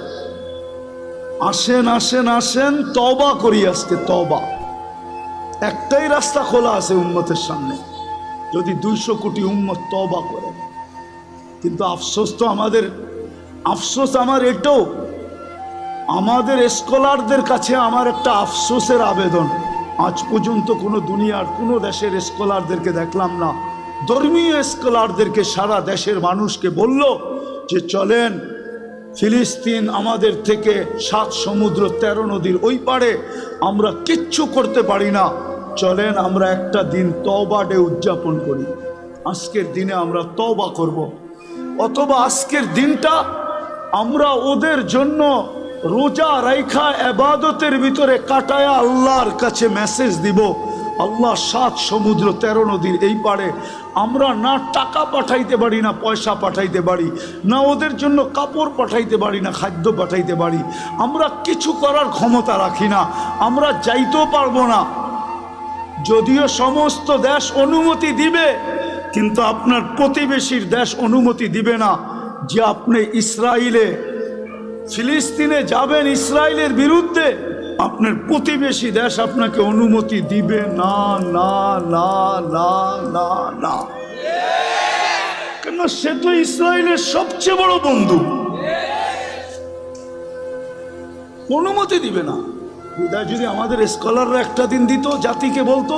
আসেন আসেন আসেন, তওবা করি আজকে। তওবা একটাই রাস্তা খোলা আছে উম্মতের সামনে, যদি 200 কোটি উম্মত তওবা করে। কিন্তু আফসোস তো আমাদের, আফসোস আমার এটাও, আমাদের স্কলারদের কাছে আমার একটা আফসোসের আবেদন, আজ পর্যন্ত কোনো দুনিয়ার কোনো দেশের স্কলারদেরকে দেখলাম না, ধর্মীয় স্কলারদেরকে সারা দেশের মানুষকে বলল যে চলেন ফিলিস্তিন আমাদের থেকে 7 সমুদ্র 13 নদীর ওই পারে, আমরা কিচ্ছু করতে পারি না, চলেন আমরা একটা দিন তওবা ডে উদযাপন করি। আজকের দিনে আমরা তওবা করব, অথবা আজকের দিনটা আমরা ওদের জন্য রোজা রাইখা ইবাদতের ভিতরে কাটায়া আল্লাহর কাছে মেসেজ দিব, আল্লাহ 7 সমুদ্র 13 নদীর এই পারে আমরা না টাকা পাঠাইতে পারি, না পয়সা পাঠাইতে পারি, না ওদের জন্য কাপড় পাঠাইতে পারি, না খাদ্য পাঠাইতে পারি, আমরা কিছু করার ক্ষমতা রাখি না, আমরা যাইতেও পারবো না। যদিও সমস্ত দেশ অনুমতি দিবে, কিন্তু আপনার প্রতিবেশীর দেশ অনুমতি দিবে না যে আপনি ইসরায়েলে ফিলিস্তিনে যাবেন ইসরায়েলের বিরুদ্ধে, আপনার প্রতিবেশী দেশ আপনাকে অনুমতি দিবে না না না না না না, কেন সে তো ইসরায়েলের সবচেয়ে বড় বন্ধু, অনুমতি দিবে না। বিদায় যদি আমাদের স্কলাররা একটা দিন দিত, জাতিকে বলতো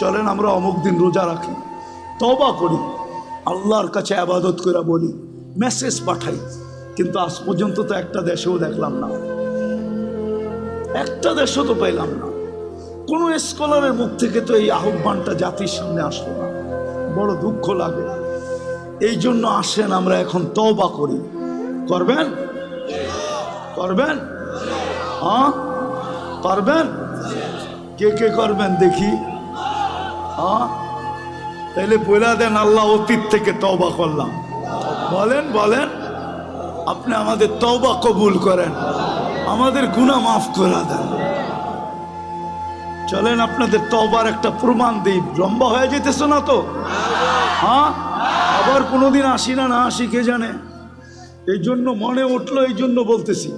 চলেন আমরা অমুক দিন রোজা রাখি, তওবা করি, আল্লাহর কাছে ইবাদত করে বলি, মেসেজ পাঠাই, কিন্তু আজ পর্যন্ত তো একটা দেশেও দেখলাম না, একটা দেশও তো পাইলাম না। কোনো স্কলারের মুখ থেকে তো এই আহ্বানটা জাতির সামনে আসলো না, বড় দুঃখ লাগে। এই জন্য আসেন আমরা এখন তওবা করি। করবেন? করবেন? হ্যাঁ পারবেন? কে কে করবেন দেখি? হ্যাঁ তাইলে বলে দেন আল্লাহ অতীত থেকে তওবা করলাম। বলেন বলেন, আপনি আমাদের তওবা কবুল করেন, আমাদের গুনাহ মাফ করে দেন। চলেন আপনাদের তওবার একটা প্রমাণ দিই। লম্বা হয়ে যেতেছে না তো? হ্যাঁ আবার কোনোদিন আসি না না আসি কে জানে। এই জন্য মনে উঠলো, এই জন্য বলতেছি।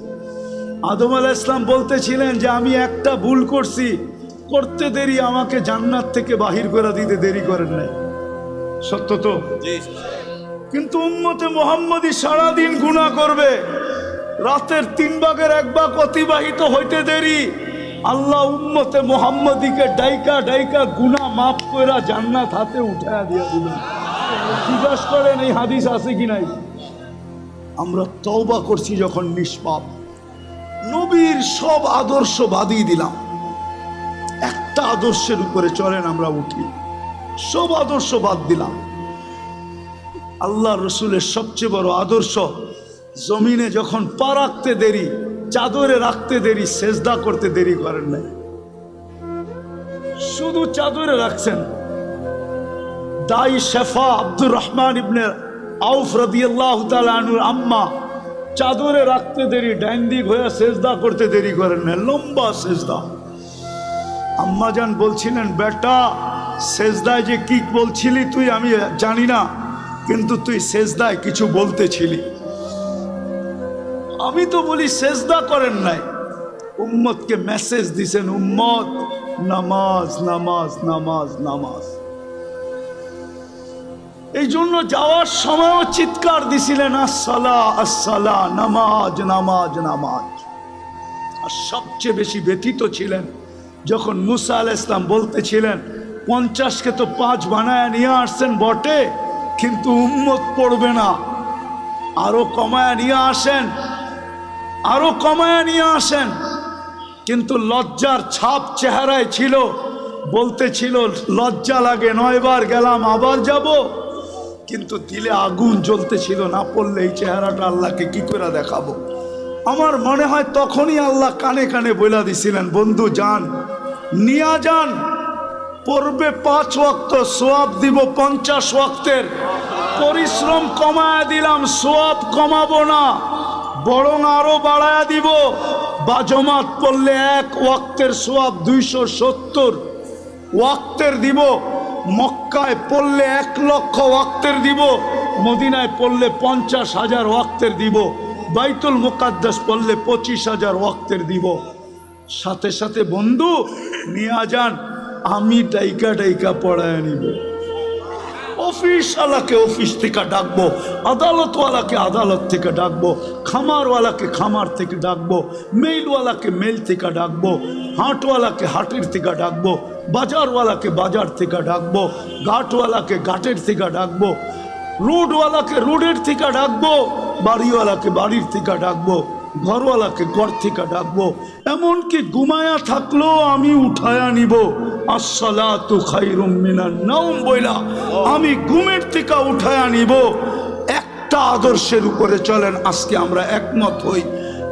আদম আলাইহিস সালাম বলতেছিলেন যে আমি একটা ভুল করছি, করতে দেরি আমাকে জান্নাত থেকে বাহির করে দিতে দেরি করেন নাই। সত্য তো? কিন্তু উম্মতে মুহাম্মদী সারাদিন গুনাহ করবে, রাতের 3 ভাগের 1 ভাগ অতিবাহিত হইতে দেরি, আল্লাহ উম্মতে মুহাম্মদীকে ডাইকা ডাইকা গুনাহ মাফ করে জান্নাত হাতে উঠায়া দিয়ে দিলেন। জিজ্ঞাসা করেন এই হাদিস আছে কি নাই? আমরা তওবা করছি যখন নিষ্পাপ, নবীর সব আদর্শ বাদই দিলাম, একটা আদর্শের উপরে চলেন আমরা উঠি, সব আদর্শ বাদ দিলাম। আল্লাহ রসুলের সবচেয়ে বড় আদর্শ, জমিনে যখন পা রাখতে দেরি, চাদরে রাখতে দেরি, সেজদা করতে দেরি করেন নাই, শুধু চাদরে রাখছেন। দাই শেফা আব্দুর রহমান ইবনে আউফ রাদিয়াল্লাহু তাআলা আনহুর আম্মা চাদরে রাখতে দেরি, ডাইন দিক হয়ে সেজদা করতে দেরি করেন না, লম্বা সেজদা। আম্মা জান বলছিলেন, বেটা সেজদায় যে কি বলছিলি তুই আমি জানি না, কিন্তু তুই সেজদায় কিছু বলতেছিলি। আমি তো বলি সেজদা করেন নাই, উম্মতকে মেসেজ দিছেন, উম্মত নামাজ নামাজ নামাজ নামাজ। এই জন্য যাওয়ার সময়ও চিৎকার দিছিলেন, আসসালা আসসালা, নামাজ নামাজ নামাজ। আর সবচেয়ে বেশি ব্যথিত ছিলেন যখন মুসা আলাইহিস সালাম বলতেছিলেন 50কে তো 5 বানায় নিয়ে আসছেন বটে, কিন্তু উম্মত পড়বে না, আরো কমায় নিয়ে আসেন, আরো কমায় নিয়ে আসেন। কিন্তু লজ্জার ছাপ চেহারায় ছিল, বলতেছিল লজ্জা লাগে, 9 বার গেলাম আবার যাব। কিন্তু দিলে আগুন জ্বলতেছিল, না পড়লে এই চেহারাটা আল্লাহকে কি করে দেখাবো। আমার মনে হয় তখনই আল্লাহ কানে কানে বলে দিছিলেন, বন্ধু যান, নিয়া যান, পড়বে 5 ওয়াক্ত, সোয়াব দিব 50 ওয়াক্তের। পরিশ্রম কমায়া দিলাম, সোয়াব কমাবো না, বরং আরো বাড়ায়া দিব। বাজমাত পড়লে 1 ওয়াক্তের সোয়াব 270 ওয়াক্তের দিব। মক্কায় পড়লে 1 লক্ষ ওয়াক্তের দিব, মদিনায় পড়লে 50,000 ওয়াক্তের দিব, বাইতুল মুকাদ্দাস পড়লে 25,000 ওয়াক্তের দিব। সাথে সাথে বন্ধু নিয়ে যান, আমি ডাইকা ডাইকা পড়ায় নিব। অফিসওয়ালাকে অফিস থেকে ডাকবো, আদালতওয়ালাকে আদালত থেকে ডাকবো, খামারওয়ালাকে খামার থেকে ডাকবো, মেইলওয়ালাকে মেইল থেকে ডাকবো, হাটওয়ালাকে হাটের থেকে ডাকবো, বাজারওয়ালাকে বাজার থেকে ডাকবো, ঘাটওয়ালাকে ঘাটের থেকে ডাকবো, রোডওয়ালাকে রোডের থেকে ডাকবো, বাড়িওয়ালাকে বাড়ির থেকে ডাকবো, ঘরওয়ালাকে ঘর থেকে ডাকবো। এমনকি ঘুমায়া থাকলেও আমি উঠায়া নিব, আসসালাতু খায়রুম মিনান নাওম বইলা আমি ঘুমের থেকে উঠায়া নিব। একটা আদর্শের উপরে চলেন, আজকে আমরা একমত হই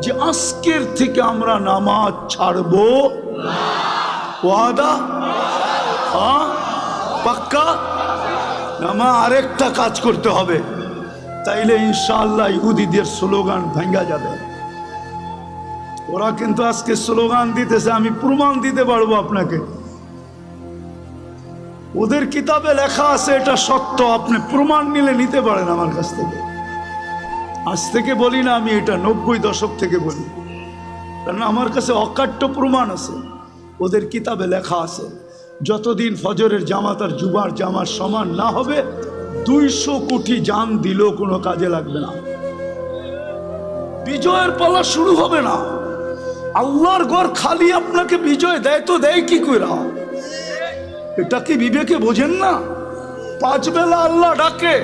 যে আজকের থেকে আমরা নামাজ ছাড়বো। ওয়াদা? হ্যাঁ, পাক্কা? নামা আরেকটা কাজ করতে হবে, তাইলে ইনশাআল্লাহ ইহুদিদের স্লোগান ভাঙ্গা যাবে। ওরা কিন্তু আজকে স্লোগান দিতেছে, আমি প্রমাণ দিতে পারবো আপনাকে। ওদের কিতাবে লেখা আছে এটা সত্য, আপনি প্রমাণ নিলে নিতে পারেন আমার কাছ থেকে। আজ থেকে বলি না আমি, এটা 90 দশক থেকে বলি, কারণ আমার কাছে অকাট্য প্রমাণ আছে। ওদের কিতাবে লেখা আছে যতদিন ফজরের জামাত আর জুমার জামার সমান না হবে 200 কোটি জান দিলেও কোনো কাজে লাগবে না, বিজয়ের পালা শুরু হবে না। আল্লাহর ঘর খালি আপনাকে বিজয় দেয় তো দেয় কি কইরা? এটা কি বিবেকে বোঝেন না? 5 বেলা আল্লাহ ডাকে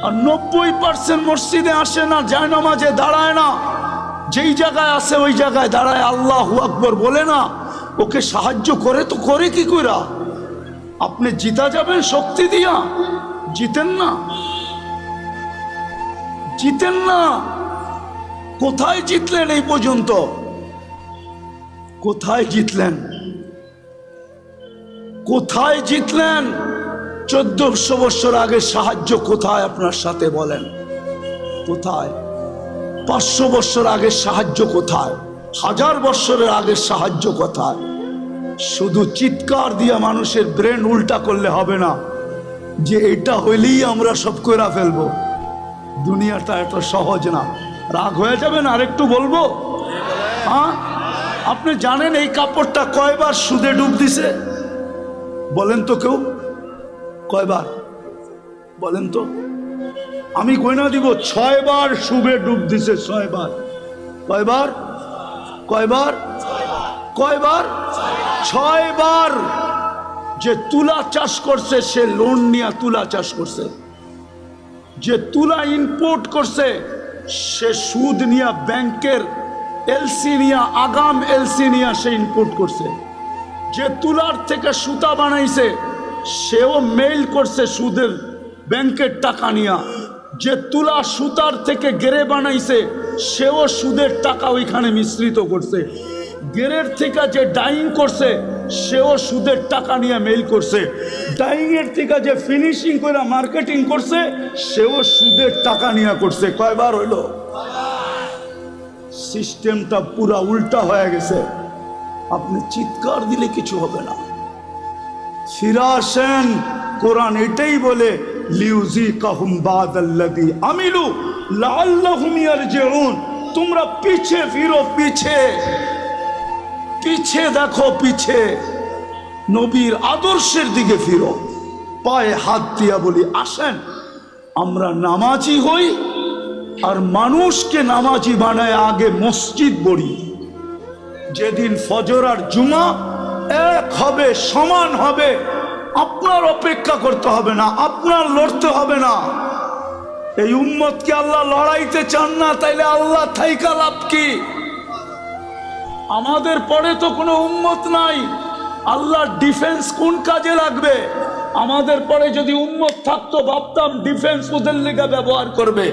আর 90% মসজিদে আসে না, যায় নামাজে দাঁড়ায় না, যেই জায়গায় আছে ওই জায়গায় দাঁড়ায় আল্লাহু আকবার বলে না। ওকে সাহায্য করে তো করে কি কইরা? আপনি জিতা যাবেন শক্তি দিয়া? জিতেন না, জিতেন না। কোথায় জিতলেন এই পর্যন্ত? কোথায় জিতলেন? কোথায় জিতলেন? 1400 বছর আগে সাহায্য কোথায় আপনার সাথে বলেন? কোথায়? 500 বছর আগে সাহায্য কোথায়? 1000 বছরের আগে সাহায্য কোথায়? শুধু চিৎকার দিয়ে মানুষের ব্রেন উল্টা করলে হবে না যে এটা হইলেই আমরা সব কইরা ফেলবো। দুনিয়াটা এত সহজ না। রাগ হয়ে যাবেন আরেকটু বলবো? হ্যাঁ, আপনি জানেন এই কাপড়টা কয়বার সুদে ডুব দিছে? বলেন তো কেউ, কয়বার বলেন তো? আমি গয়না দিব 6 বার সুদে ডুব দিছে, 6 বার। কয়বার? কয়বার? কয়বার? 6 বার। যে তুলা চাষ করছে সে লোন নিয়ে তুলা চাষ করছে, যে তুলা ইম্পোর্ট করছে সে সুদ নিয়ে ব্যাংকের এলসি নিয়ে, আগাম এলসি নিয়ে সে ইম্পোর্ট করছে। যে তুলার থেকে সুতা বানাইছে সেও মেইল করছে সুদের ব্যাংকের টাকা নিয়ে। যে তুলা সুতার থেকে গেরে বানাইছে সেও সুদের টাকা ওইখানে মিশ্রিত করছে। গেরের থেকে যে ডাইং করছে সেও সুদের টাকা নিয়ে মেইল করছে। ডাইংয়ের থেকে যে ফিনিশিং করে মার্কেটিং করছে সেও সুদের টাকা নিয়ে করছে। কয়বার হইল? সিস্টেমটা পুরা উল্টা হয়ে গেছে। আপনি চিৎকার দিলে কিছু হবে না। ফিরে আসেন, কোরআন এটাই বলে লিউযিকাহুম বাদাল্লাযী আমিলু লাআল্লাহুম ইয়ারজিউন। তোমরা পিছে ফিরো, পিছে পিছে দেখো, পিছে নবীর আদর্শের দিকে ফিরো। পায়ে হাত দিয়া বলি, আসেন আমরা নামাজি হই, আর মানুষকে নামাজি বানায় আগে মসজিদ গড়ি। যেদিন ফজর আর জুমা এক হবে, সমান হবে, আপনার অপেক্ষা করতে হবে না, আপনার লড়তে হবে না। এই উম্মতকে আল্লাহ লড়াইতে চান না, তাইলে আল্লাহ থাইকা লাভ কি? আমাদের পরে তো কোনো উম্মত নাই, আল্লাহর ডিফেন্স কোন কাজে লাগবে? আমাদের পরে যদি উম্মত থাকতো ভাবতাম ডিফেন্স ওদের লেগে ব্যবহার করবে।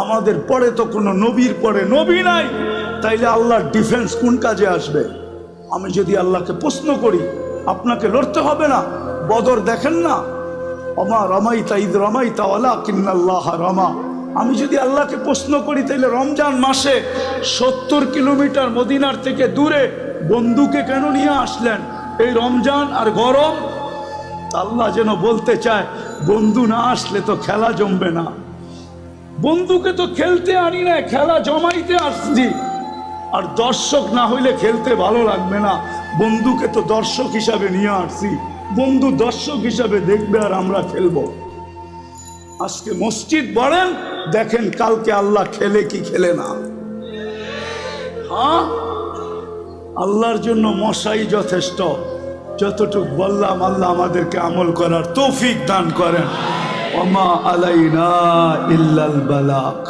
আমাদের পরে তো কোনো নবীর পরে নবী নাই, তাইলে আল্লাহর ডিফেন্স কোন কাজে আসবে? আমি যদি আল্লাহকে প্রশ্ন করি, আপনাকে লড়তে হবে না? বদর দেখেন না, আমা রমাইতা ঈদ রমাইতা ওয়ালাকিন্নাল্লাহ রমা। আমি যদি আল্লাহকে প্রশ্ন করি, তাইলে রমজান মাসে 70 কিলোমিটার মদিনার থেকে দূরে বন্ধুকে কেন নিয়ে আসলেন? এই রমজান আর গরম। আল্লাহ যেন বলতে চায়, বন্ধু না আসলে তো খেলা জমবে না। বন্ধুকে তো খেলতে আনি না, খেলা জমাইতে আসছি। আর দর্শক না হইলে খেলতে ভালো লাগবে না। বন্ধুকে তো দর্শক হিসাবে নিয়ে আসছি, বন্ধু দর্শক হিসাবে দেখবে আর আমরা খেলবো। আজকে মসজিদ বলেন, দেখেন কালকে আল্লাহ খেলে কি খেলে না। হ্যাঁ, আল্লাহর জন্য মশাই যথেষ্ট। যতটুকু বললাম আল্লাহ আমাদেরকে আমল করার তৌফিক দান করেন। ওমা আলাইনা ইল্লাল বালাগ।